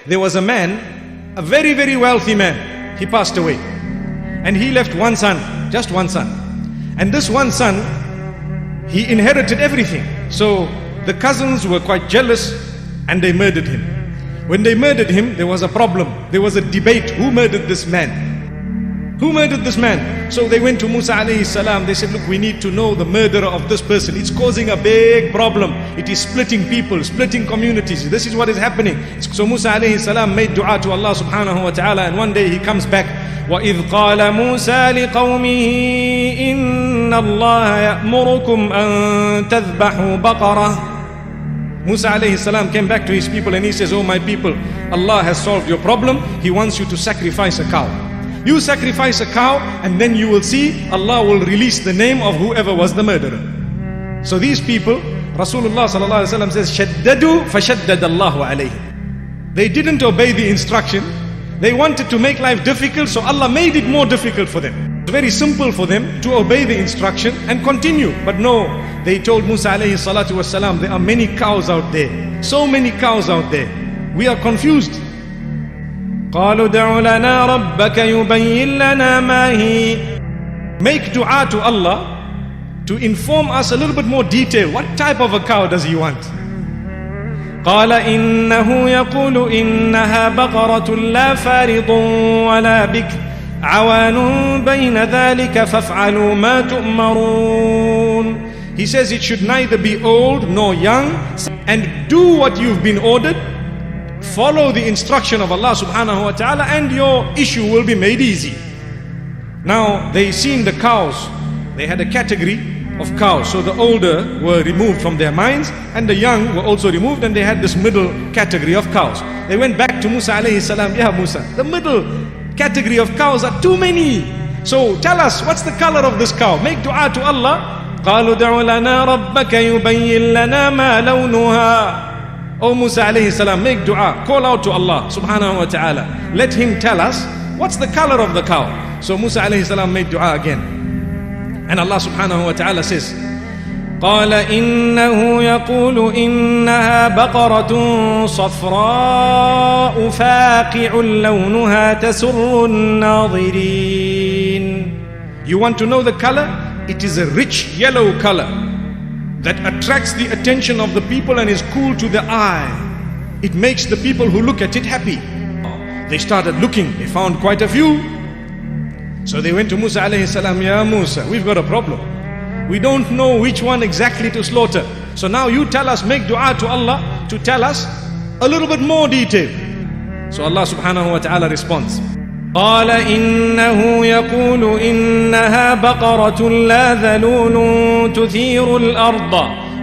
there was a man, a very, very wealthy man. He passed away. And he left one son, just one son. And this one son, he inherited everything. So the cousins were quite jealous and they murdered him. When they murdered him, there was a problem. There was a debate. Who murdered this man? Who murdered this man? So they went to Musa alayhi salam. They said, look, we need to know the murderer of this person. It's causing a big problem. It is splitting people, splitting communities. This is what is happening. So Musa alayhi salam made dua to Allah subhanahu wa ta'ala. And one day he comes back. وَإِذْ قَالَ مُوسَى لِقَوْمِهِ إِنَّ اللَّهَ يَأْمُرُكُمْ أَن تَذْبَحُوا بَقَرَةً. Musa alayhi salam came back to his people and he says, oh my people, Allah has solved your problem. He wants you to sacrifice a cow. You sacrifice a cow and then you will see Allah will release the name of whoever was the murderer. So these people, Rasulullah sallallahu alaihi wasallam says, شَدَّدُوا فَشَدَّدَ اللَّهُ عَلَيْهِ. They didn't obey the instruction. They wanted to make life difficult, so Allah made it more difficult for them. It's very simple for them to obey the instruction and continue. But no, they told Musa alayhi salatu wasalam, there are many cows out there. So many cows out there. We are confused. قَالُوا دَعُ لَنَا رَبَّكَ يُبَيِّن لَنَا مَا هِي. Make dua to Allah to inform us a little bit more detail. What type of a cow does he want? قال إنه يقول إنها بقرة لا فارض ولا بكر عوان بين ذلك فافعلوا ما تؤمرون. He says it should neither be old nor young, and do what you've been ordered. Follow the instruction of Allah subhanahu wa ta'ala and your issue will be made easy. Now they seen the cows. They had a category of cows. So the older were removed from their minds and the young were also removed, and they had this middle category of cows. They went back to Musa alayhi salam, Ya Musa, the middle category of cows are too many. So tell us, what's the color of this cow? Make dua to Allah. قَالُوا دَعُ لَنَا رَبَّكَ يُبَيِّن لَنَا مَا لَوْنُهَا. O Musa alayhi salam, make dua, call out to Allah subhanahu wa ta'ala. Let him tell us, what's the color of the cow? So Musa alayhi salam made dua again. And Allah subhanahu wa ta'ala says, قال إنه يقول إنها بقرة صفراء فاقع لونها تسر الناظرين. You want to know the color? It is a rich yellow color that attracts the attention of the people and is cool to the eye. It makes the people who look at it happy. They started looking, they found quite a few. So they went to Musa alayhi salam, Ya Musa, we've got a problem. We don't know which one exactly to slaughter. So now you tell us, make dua to Allah to tell us a little bit more detail. So Allah subhanahu wa ta'ala responds, قال إنه يقول إنها بقرة لا ذلول تثير الأرض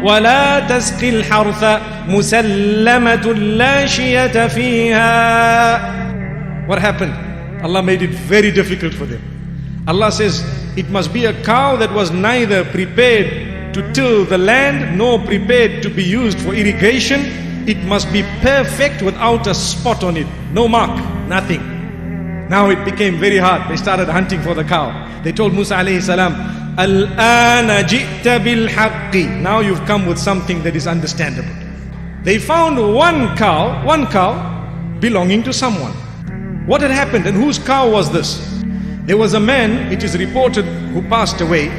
ولا تسقي الحرث مسلمة لا شية فيها. What happened? Allah made it very difficult for them. Allah says, it must be a cow that was neither prepared to till the land nor prepared to be used for irrigation. It must be perfect without a spot on it. No mark, nothing. Now it became very hard. They started hunting for the cow. They told Musa alayhi salam, Al-ana ji'ta bil-haqqi. Now you've come with something that is understandable. They found one cow belonging to someone. What had happened and whose cow was this? There was a man, it is reported, who passed away,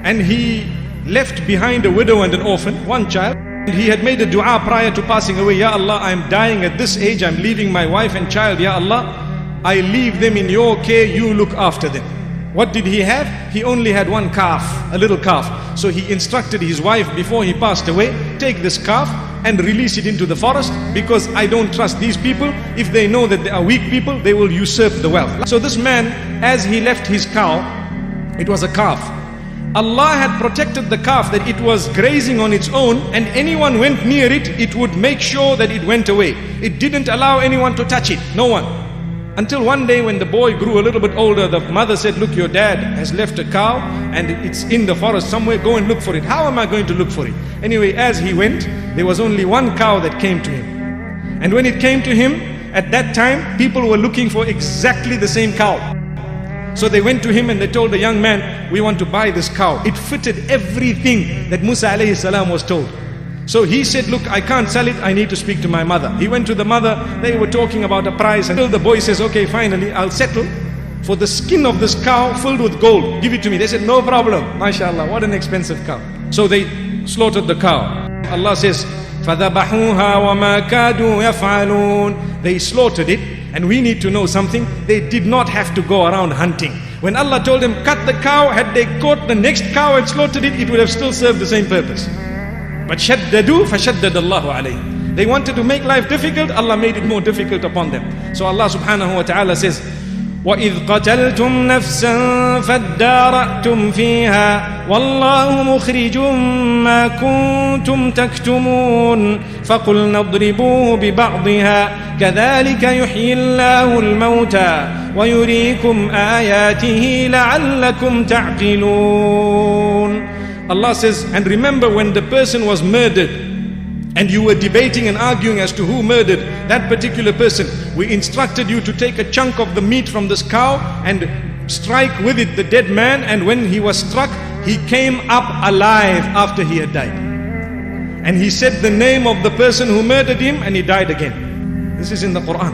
and he left behind a widow and an orphan, one child. And he had made a dua prior to passing away. Ya Allah, I am dying at this age, I am leaving my wife and child. Ya Allah, I leave them in your care, you look after them. What did he have? He only had one calf, a little calf. So he instructed his wife before he passed away, take this calf and release it into the forest, because I don't trust these people. If they know that they are weak people, they will usurp the wealth. So this man, as he left his cow, it was a calf. Allah had protected the calf that it was grazing on its own, and anyone went near it, it would make sure that it went away. It didn't allow anyone to touch it, no one. Until one day when the boy grew a little bit older, the mother said, look, your dad has left a cow and it's in the forest somewhere, go and look for it. How am I going to look for it? Anyway, as he went, there was only one cow that came to him. And when it came to him, at that time, people were looking for exactly the same cow. So they went to him and they told the young man, we want to buy this cow. It fitted everything that Musa alayhi salam was told. So he said, look, I can't sell it, I need to speak to my mother. He went to the mother, they were talking about a price, until the boy says, okay, finally, I'll settle for the skin of this cow filled with gold. Give it to me. They said, no problem. MashaAllah, what an expensive cow. So they slaughtered the cow. Allah says, فَذَبَحُوهَا وَمَا كَادُوا يَفْعَلُونَ. They slaughtered it, and we need to know something. They did not have to go around hunting. When Allah told them, cut the cow, had they caught the next cow and slaughtered it, it would have still served the same purpose. But شَدَّدُوا فَشَدَّدَ اللَّهُ عَلَيْهِمْ. They wanted to make life difficult, Allah made it more difficult upon them. So Allah subhanahu wa ta'ala says, وَإِذْ قَتَلْتُمْ نَفْسًا فَادَّارَأْتُمْ فِيهَا وَاللَّهُ مُخْرِجٌ مَا كُنْتُمْ تَكْتُمُونَ فَقُلْنَا اضْرِبُوهُ بِبَعْضِهَا كَذَلِكَ يُحْيِي اللَّهُ الْمَوْتَى وَيُرِيكُمْ آيَاتِهِ لَعَلَّكُمْ تَعْقِلُونَ. Allah says, and remember when the person was murdered and you were debating and arguing as to who murdered that particular person, we instructed you to take a chunk of the meat from this cow and strike with it the dead man, and when he was struck, he came up alive after he had died. And he said the name of the person who murdered him, and he died again. This is in the Quran.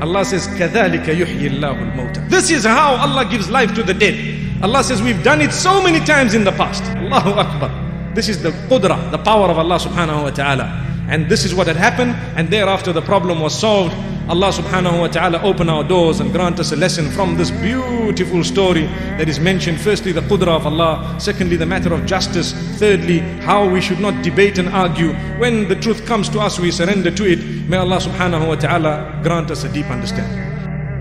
Allah says, كَذَلِكَ يُحْيِي اللَّهُ الْمَوْتَى. This is how Allah gives life to the dead. Allah says, we've done it so many times in the past. Allahu Akbar. This is the qudra, the power of Allah subhanahu wa ta'ala. And this is what had happened, and thereafter the problem was solved. Allah subhanahu wa ta'ala open our doors and grant us a lesson from this beautiful story that is mentioned. Firstly, the qudra of Allah. Secondly, the matter of justice. Thirdly, how we should not debate and argue. When the truth comes to us, we surrender to it. May Allah subhanahu wa ta'ala grant us a deep understanding.